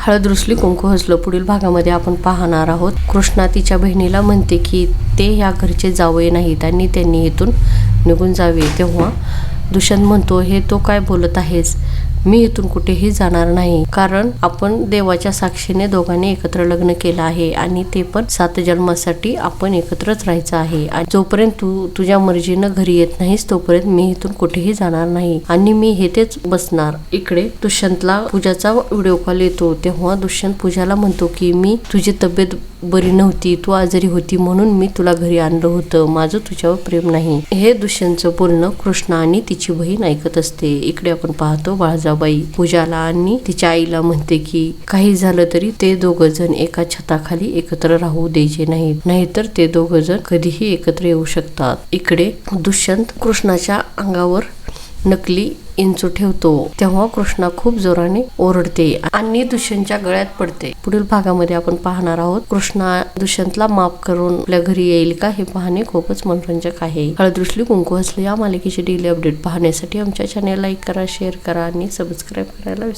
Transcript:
हळद रुसली कुंकू हसलं पुढील भागामध्ये आपण पाहणार आहोत। कृष्णा तिच्या बहिणीला म्हणते की ते या घरचे जावई नाहीत आणि त्यांनी इथून निघून जावे। तेव्हा दुष्यंत म्हणतो, हे तो काय बोलत आहेस? मी इथून कुठेही जाणार नाही, कारण आपण देवाच्या साक्षीने दोघांनी एकत्र लग्न केलं आहे आणि ते पण 7 जन्मासाठी आपण एकत्रच राहायचं आहे। आणि जोपर्यंत तू तुझ्या मर्जीनं घरी येत नाहीस तोपर्यंत मी इथून कुठेही जाणार नाही आणि मी इथेच बसणार। इकडे दुष्यंतला पूजाचा व्हिडिओ कॉल येतो। तेव्हा दुष्यंत पूजाला म्हणतो की मी तुझी तब्येत बरी नव्हती, तू आजारी होती म्हणून मी तुला घरी आणलं होतं, माझं तुझ्यावर प्रेम नाही। हे दुष्यंतचं बोलणं कृष्णा आणि तिची बहीण ऐकत असते। इकडे आपण पाहतो बाळजाबाई पूजाला आणि तिच्या आईला म्हणते की काही झालं तरी ते दोघं जण एका छताखाली एकत्र राहू द्यायचे नाहीत, नाहीतर ते दोघं जण कधीही एकत्र येऊ शकतात। इकडे दुष्यंत कृष्णाच्या अंगावर नकली इंचू ठेवतो। तेव्हा कृष्णा खूप जोराने ओरडते आणि दुष्यंतच्या गळ्यात पडते। पुढील भागामध्ये आपण पाहणार आहोत कृष्णा दुष्यंतला माफ करून आपल्या घरी येईल का, हे पाहणे खूपच मनोरंजक आहे। हळद रुसली कुंकू हसलं या मालिकेची डेली अपडेट पाहण्यासाठी आमच्या चॅनेल लाईक करा, शेअर करा आणि सबस्क्राईब करायला विसरू